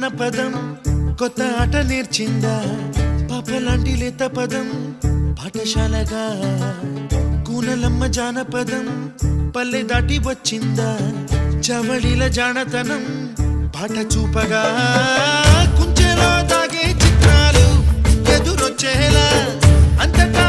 అన్న పదం కొత్త ఆట నేర్చిందా పాపలాంటి లేత పదం పాఠశాలగా కూనలమ్మ జానపదం పల్లె దాటి వచ్చిందా చవళిల జానతనం పాట చూపగా కుంచెలో దాగే చిత్రాలు ఎదురొచ్చేలా అంతటా